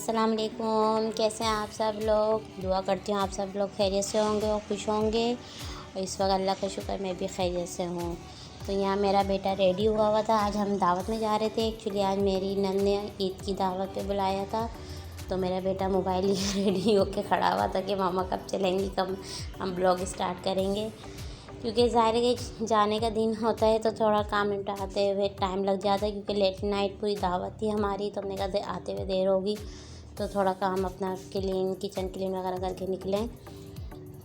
अस्सलाम वालेकुम। कैसे हैं आप सब लोग? दुआ करती हूँ आप सब लोग खैरियत से होंगे और खुश होंगे। और इस वक्त अल्लाह का शुक्र मैं भी खैरियत से हूँ। तो यहाँ मेरा बेटा रेडी हुआ हुआ था। आज हम दावत में जा रहे थे। एक्चुअली आज मेरी नंद ने ईद की दावत पे बुलाया था। तो मेरा बेटा मोबाइल लिए रेडी होके खड़ा हुआ था कि मामा कब चलेंगी, कब हम ब्लॉग स्टार्ट करेंगे। क्योंकि ज़ाहिर है कि जाने का दिन होता है तो थोड़ा काम निपटाते हुए टाइम लग जाता है, क्योंकि लेट नाइट पूरी दावत थी हमारी। तो हमने कहा आते हुए देर होगी तो थोड़ा काम अपना किचन क्लीन वगैरह करके निकलें।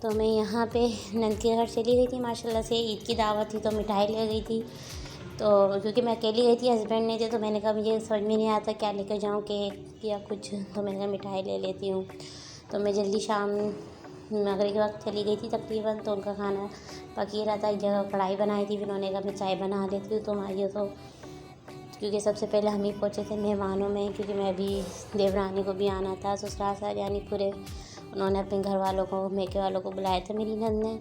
तो मैं यहाँ पे नंद के घर चली गई थी। माशाल्लाह से ईद की दावत थी तो मिठाई ले गई थी। तो क्योंकि मैं अकेली गई थी, हस्बैंड नहीं थे, तो मैंने कहा मुझे समझ में नहीं आता क्या लेकर जाऊँ, केक या कुछ। तो मैंने कहा मिठाई ले लेती हूँ। तो मैं जल्दी शाम मगरिब के वक्त चली गई थी तकरीबन। तो उनका खाना पक ही रहा था। एक जगह कढ़ाई बनाई थी, फिर उन्होंने कहा मैं चाय बना लेती हूँ तुम आइए। तो क्योंकि सबसे पहले हम ही पहुँचे थे मेहमानों में, क्योंकि मैं भी देवरानी को भी आना था ससुराल से, यानी पूरे उन्होंने अपने घर वालों को, मेके वालों को बुलाया था मेरी नंद ने।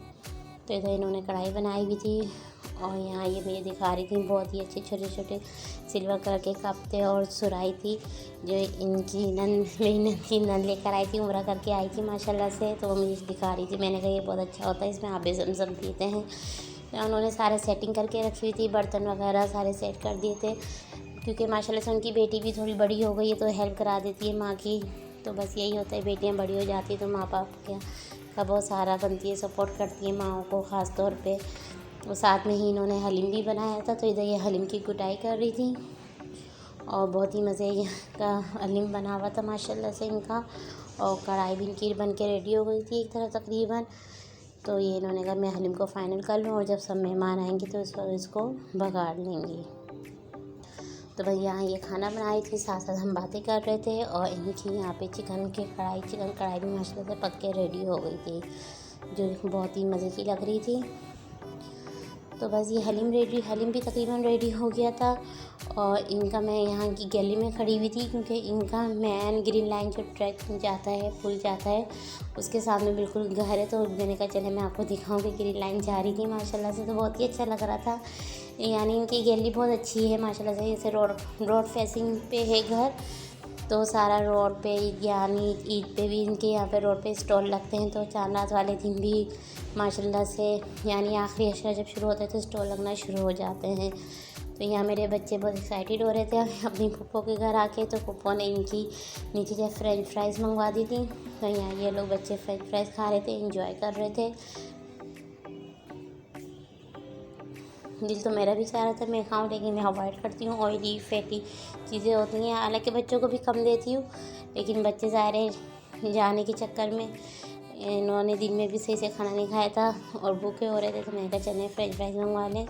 तो इधर इन्होंने कढ़ाई बनाई हुई थी और यहाँ ये मुझे दिखा रही थी बहुत ही अच्छे छोटे छोटे सिल्वर कलर के कप थे और सुराही थी जो इनकी नंद, मेरी नंद की नंद लेकर आई थी, उम्रा करके आई थी माशाल्लाह से। तो वो मुझे दिखा रही थी। मैंने कहा ये बहुत अच्छा होता है, इसमें आबे ज़मज़म पीते हैं। तो उन्होंने सारे सेटिंग करके रखी हुई थी, बर्तन वगैरह सारे सेट कर दिए थे। क्योंकि माशाल्लाह से उनकी बेटी भी थोड़ी बड़ी हो गई है तो हेल्प करा देती है माँ की। तो बस यही होता है, बेटियाँ बड़ी हो जाती है तो माँ बाप का बहुत सहारा बनती है, सपोर्ट करती है माँओं को ख़ास तौर पे। और साथ में ही इन्होंने हलीम भी बनाया था। तो इधर ये हलीम की कुटाई कर रही थी और बहुत ही मज़े का हलीम बना हुआ था माशाल्लाह से इनका। और कढ़ाई भी इनकी बन के रेडी हो गई थी एक तरह तकरीबन। तो ये इन्होंने कहा मैं हलीम को फ़ाइनल कर लूँ और जब सब मेहमान आएंगे तो इसको बघाड़ लेंगे। तो भाई यहाँ ये खाना बनाई थी, साथ साथ हम बातें कर रहे थे। और इनकी यहाँ पे चिकन कढ़ाई भी माशाल्लाह से पक के रेडी हो गई थी, जो बहुत ही मज़े की लग रही थी। तो बस ये हलीम भी तकरीबन रेडी हो गया था। और इनका मैं यहाँ की गली में खड़ी हुई थी, क्योंकि इनका मेन ग्रीन लाइन जो ट्रैक जाता है, पुल जाता है, उसके सामने बिल्कुल घर है। तो मैंने कहा चले मैं आपको दिखाऊँ कि ग्रीन लाइन जा रही थी माशाल्लाह से। तो बहुत ही अच्छा लग रहा था। यानी इनकी गली बहुत अच्छी है माशाल्लाह से। जैसे रोड फेसिंग पे है घर, तो सारा रोड पे, यानी ईद पे भी इनके यहाँ पे रोड पे स्टॉल लगते हैं। तो चांद रात वाले दिन भी माशाल्लाह से, यानी आखिरी अशरा जब शुरू होता है तो स्टॉल लगना शुरू हो जाते हैं। तो यहाँ मेरे बच्चे बहुत एक्साइटेड हो रहे थे अपनी फूफो के घर आके। तो फूफो ने इनकी नीचे से फ्रेंच फ्राइज़ मंगवा दी थी। तो यहाँ ये लोग बच्चे फ्रेंच फ्राइज़ खा रहे थे, इंजॉय कर रहे थे। दिल तो मेरा भी चाह रहा था मैं खाऊं, लेकिन मैं अवॉइड करती हूँ, ऑयली फैटी चीज़ें होती हैं। हालांकि बच्चों को भी कम देती हूँ, लेकिन बच्चे ज़ाहिर जाने के चक्कर में इन्होंने दिन में भी सही से खाना नहीं खाया था और भूखे हो रहे थे। तो मैंने कहा चलें फ्रेंच फ्राइज़ मंगवा लें।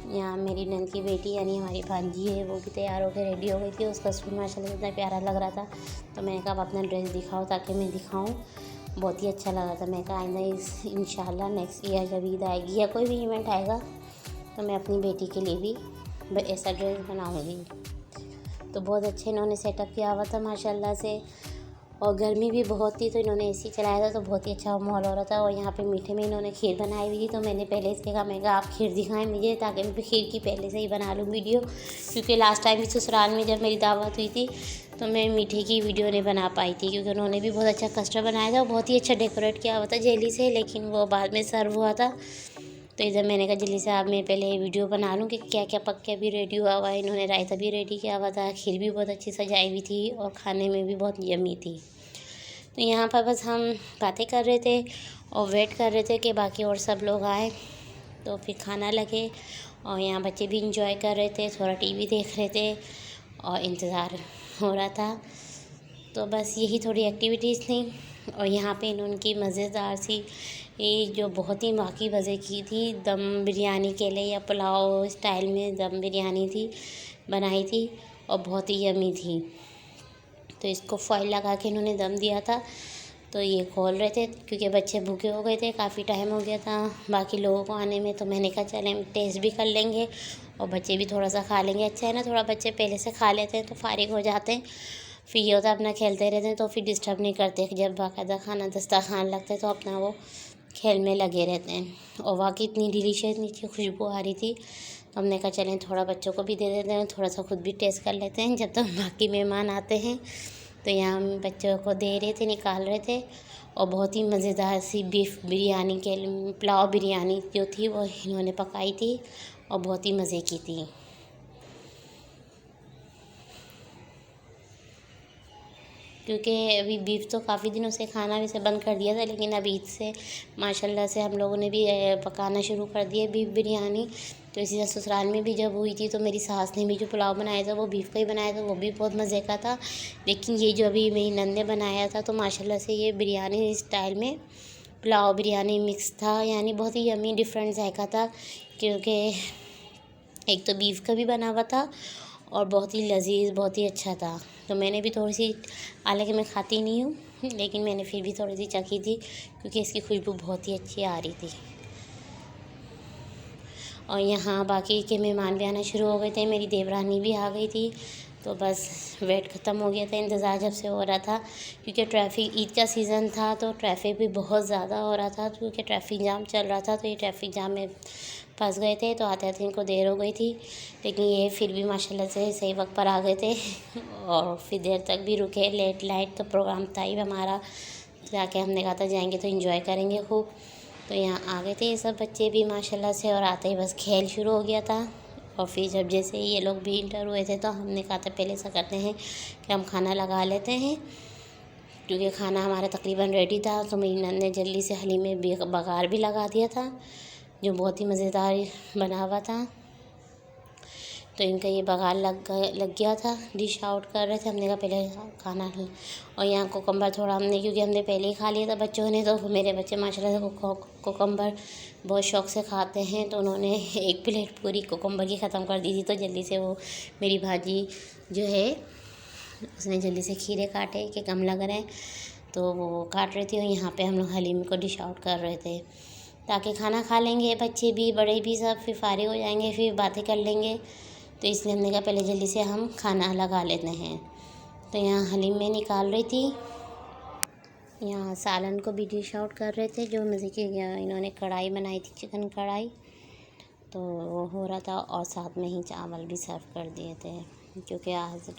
यहाँ मेरी नंद की बेटी यानी हमारी भांजी है, वो भी तैयार होकर रेडी हो गई थी। उसका सूट माशाल्लाह इतना प्यारा लग रहा था। तो मैंने कहा आप अपना ड्रेस दिखाओ ताकि मैं दिखाऊँ। बहुत ही अच्छा लगा था। मैं कहा आइंदा इंशाल्लाह नेक्स्ट ईयर जब ईद आएगी या कोई भी इवेंट आएगा तो मैं अपनी बेटी के लिए भी ऐसा ड्रेस बनाऊंगी। तो बहुत अच्छे इन्होंने सेटअप किया हुआ था माशाल्लाह से। और गर्मी भी बहुत थी तो इन्होंने एसी चलाया था, तो बहुत ही अच्छा माहौल हो रहा था। और यहाँ पे मीठे में इन्होंने खीर बनाई हुई थी। तो मैंने पहले इससे कहा, मैं कहा आप खीर दिखाएं मुझे, ताकि मैं खीर की पहले से ही बना लूँ वीडियो। क्योंकि लास्ट टाइम भी ससुराल में जब मेरी दावत हुई थी तो मैं मीठे की वीडियो नहीं बना पाई थी, क्योंकि उन्होंने भी बहुत अच्छा कस्टर्ड बनाया था और बहुत ही अच्छा डेकोरेट किया हुआ था जेली से, लेकिन वो बाद में सर्व हुआ था। तो इधर मैंने कहा जल्दी से आप मैं पहले ये वीडियो बना लूँ कि क्या क्या पक के अभी रेडी हुआ हुआ है। इन्होंने रायता भी रेडी किया हुआ था, खीर भी बहुत अच्छी सजाई हुई थी और खाने में भी बहुत यम्मी थी। तो यहाँ पर बस हम बातें कर रहे थे और वेट कर रहे थे कि बाकी और सब लोग आए तो फिर खाना लगे। और यहाँ बच्चे भी इंजॉय कर रहे थे, थोड़ा टीवी देख रहे थे और इंतज़ार हो रहा था। तो बस यही थोड़ी एक्टिविटीज़ थी। और यहाँ पे इनकी मज़ेदार सी जो बहुत ही वाकई मज़े की थी, दम बिरयानी के लिए या पुलाव स्टाइल में दम बिरयानी थी, बनाई थी और बहुत ही यम्मी थी। तो इसको फॉइल लगा के इन्होंने दम दिया था। तो ये खोल रहे थे क्योंकि बच्चे भूखे हो गए थे, काफ़ी टाइम हो गया था बाकी लोगों को आने में। तो मैंने कहा चलें टेस्ट भी कर लेंगे और बच्चे भी थोड़ा सा खा लेंगे। अच्छा है ना, थोड़ा बच्चे पहले से खा लेते हैं तो फारिग हो जाते हैं, फिर ये होता है अपना खेलते रहते हैं तो फिर डिस्टर्ब नहीं करते। जब बाकायदा खाना दस्तरखान लगता है तो अपना वो खेल में लगे रहते हैं। और वाकई इतनी डिलीशियस नीचे खुशबू आ रही थी, तो हमने कहा चलें थोड़ा बच्चों को भी दे देते हैं, थोड़ा सा खुद भी टेस्ट कर लेते हैं जब तक बाकी मेहमान आते हैं। तो यहाँ हम बच्चों को दे रहे थे, निकाल रहे थे। और बहुत ही मज़ेदार सी बीफ बिरयानी के पुलाव बिरयानी जो थी वो इन्होंने पकाई थी और बहुत ही मज़े की थी। क्योंकि अभी बीफ तो काफ़ी दिनों से खाना वैसे बंद कर दिया था, लेकिन अब ईद से माशाल्लाह से हम लोगों ने भी पकाना शुरू कर दिया बीफ बिरयानी। तो इसी तरह ससुराल में भी जब हुई थी तो मेरी सास ने भी जो पुलाव बनाया था वो बीफ का ही बनाया था, वो भी बहुत मज़े का था। लेकिन ये जो अभी मेरी नंद ने बनाया था तो माशाल्लाह से ये बिरयानी स्टाइल में पुलाव बिरयानी मिक्स था, यानी बहुत ही यम्मी डिफरेंट जायका था। क्योंकि एक तो बीफ का भी बना हुआ था और बहुत ही लजीज, बहुत ही अच्छा था। तो मैंने भी थोड़ी सी, हालांकि मैं खाती नहीं हूँ, लेकिन मैंने फिर भी थोड़ी सी चखी थी क्योंकि इसकी खुशबू बहुत ही अच्छी आ रही थी। और यहाँ बाकी के मेहमान भी आना शुरू हो गए थे, मेरी देवरानी भी आ गई थी। तो बस वेट ख़त्म हो गया था, इंतज़ार जब से हो रहा था, क्योंकि ट्रैफिक, ईद का सीज़न था तो ट्रैफिक भी बहुत ज़्यादा हो रहा था, क्योंकि ट्रैफिक जाम चल रहा था। तो ये ट्रैफिक जाम में फंस गए थे, तो आते आते इनको देर हो गई थी। लेकिन ये फिर भी माशाल्लाह से सही वक्त पर आ गए थे और फिर देर तक भी रुके। लेट लाइट तो प्रोग्राम था ही हमारा, जाके हमने कहा था जाएंगे तो एंजॉय करेंगे खूब। तो यहाँ आ गए थे ये सब बच्चे भी माशाल्लाह से, और आते ही बस खेल शुरू हो गया था। और फिर जब जैसे ये लोग भी इंटर हुए थे तो हमने कहा था पहले ऐसा करते हैं कि हम खाना लगा लेते हैं, क्योंकि खाना हमारा तकरीबन रेडी था। तो मेरी नंद ने जल्दी से हलीम में बघार भी लगा दिया था, जो बहुत ही मज़ेदार बना हुआ था। तो इनका ये बघार लग गया था, डिश आउट कर रहे थे। हमने कहा पहले खाना। और यहाँ कोकम्बर थोड़ा हमने, क्योंकि हमने पहले ही खा लिया था बच्चों ने, तो मेरे बच्चे माशाल्लाह से कोकम्बर बहुत शौक़ से खाते हैं। तो उन्होंने एक प्लेट पूरी कोकम्बर की ख़त्म कर दी थी। तो जल्दी से वो मेरी भाजी जो है उसने जल्दी से खीरे काटे कि कम लग रहे हैं, तो वो काट रही थी। और यहाँ पे हम लोग हलीम को डिश आउट कर रहे थे, ताकि खाना खा लेंगे बच्चे भी बड़े भी सब, फिर फारिग हो जाएंगे, फिर बातें कर लेंगे। तो इसलिए हमने कहा पहले जल्दी से हम खाना लगा लेते हैं। तो यहाँ हलीम में निकाल रही थी, यहाँ सालन को भी डिश आउट कर रहे थे, जो मज़े की इन्होंने कढ़ाई बनाई थी, चिकन कढ़ाई, तो वो हो रहा था। और साथ में ही चावल भी सर्व कर दिए थे, क्योंकि आज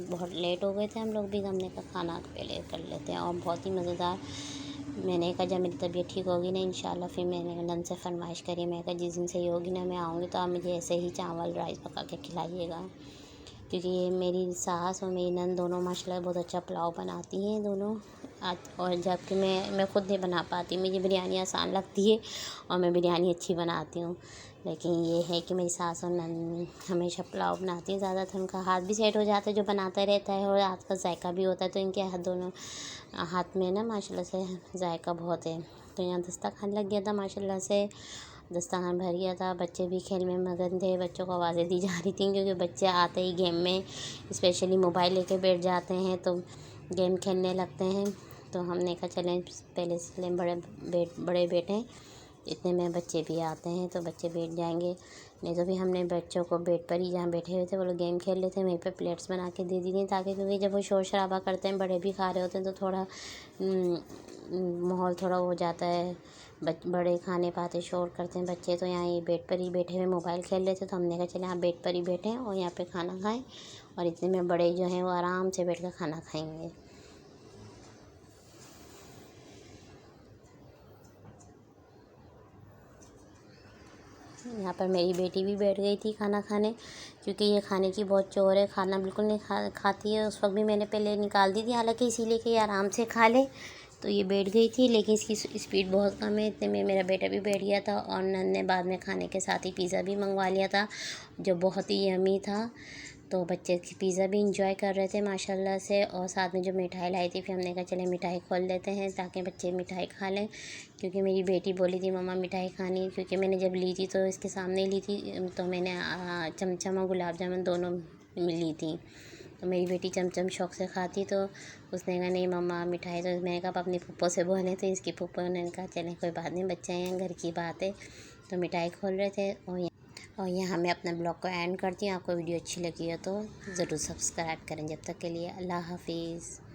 बहुत लेट हो गए थे हम लोग भी। हमने कहा खाना पहले कर लेते हैं। और बहुत ही मज़ेदार, मैंने कहा जब मेरी तबीयत ठीक होगी ना इंशाल्लाह, फिर मैंने नंद से फरमाइश करी, मैं कहा जिस दिन सही होगी ना मैं आऊँगी तो आप मुझे ऐसे ही चावल राइस पका के खिलाइएगा। क्योंकि ये मेरी सास और मेरी नंद दोनों माशाल्लाह बहुत अच्छा पुलाव बनाती हैं दोनों। और जबकि मैं खुद नहीं बना पाती, मुझे बिरयानी आसान लगती है और मैं बिरयानी अच्छी बनाती हूँ। लेकिन ये है कि मेरी सास और नंद हमेशा पुलाव बनाती हैं ज़्यादातर, उनका हाथ भी सेट हो जाता है, जो बनाता रहता है, और हाथ का जायका भी होता है। तो इनके हाथ दोनों हाथ में ना माशाल्लाह से जायका बहुत है। तो यहाँ दस्तरखान लग गया था, माशाल्लाह से दस्तरखान भर गया था। बच्चे भी खेल में मगन थे, बच्चों को आवाज़ें दी जा रही थी, क्योंकि बच्चे आते ही गेम में स्पेशली मोबाइल लेके बैठ जाते हैं, तो गेम खेलने लगते हैं। तो हमने कहा चलें पहले से बड़े बेटे, इतने में बच्चे भी आते हैं तो बच्चे बैठ जाएंगे। नहीं तो भी हमने बच्चों को बेड पर ही, जहाँ बैठे हुए थे वो लोग गेम खेल रहे थे, वहीं पे प्लेट्स बना के दे दी थी, ताकि क्योंकि जब वो शोर शराबा करते हैं, बड़े भी खा रहे होते हैं, तो थोड़ा माहौल थोड़ा हो जाता है, बड़े खाने पाते शोर करते हैं बच्चे। तो यहाँ ये बेड पर ही बैठे हुए मोबाइल खेल रहे थे, तो हमने कहा चले यहाँ बेड पर ही बैठें और यहाँ पे खाना खाएं, और इतने में बड़े जो हैं वो आराम से बैठ कर खाना खाएंगे। यहाँ पर मेरी बेटी भी बैठ गई थी खाना खाने, क्योंकि ये खाने की बहुत चोर है, खाना बिल्कुल नहीं खाती है। उस वक्त भी मैंने पहले निकाल दी थी, हालांकि इसीलिए कि ये आराम से खा ले। तो ये बैठ गई थी, लेकिन इसकी स्पीड बहुत कम है। इतने में मेरा बेटा भी बैठ गया था, और नंद ने बाद में खाने के साथ ही पिज़्ज़ा भी मंगवा लिया था, जो बहुत ही यमी था। तो बच्चे पिज़्ज़ा भी इंजॉय कर रहे थे माशाल्लाह से। और साथ में जो मिठाई लाई थी, फिर हमने कहा चले मिठाई खोल लेते हैं, ताकि बच्चे मिठाई खा लें। क्योंकि मेरी बेटी बोली थी मम्मा मिठाई खानी, क्योंकि मैंने जब ली थी तो इसके सामने ली थी, तो मैंने चमचम और गुलाब जामुन दोनों ली थी। तो मेरी बेटी चमचम शौक़ से खाती, तो उसने कहा नहीं मम्मा मिठाई। तो मैंने कहा अपनी फूफो से बोले, तो इसकी फूफो ने कहा चलें कोई बात नहीं, बच्चे हैं घर की बात है। तो मिठाई खोल रहे थे। और यहाँ मैं अपना ब्लॉग को एंड करती हूँ। आपको वीडियो अच्छी लगी हो तो ज़रूर सब्सक्राइब करें। जब तक के लिए अल्लाह हाफिज़।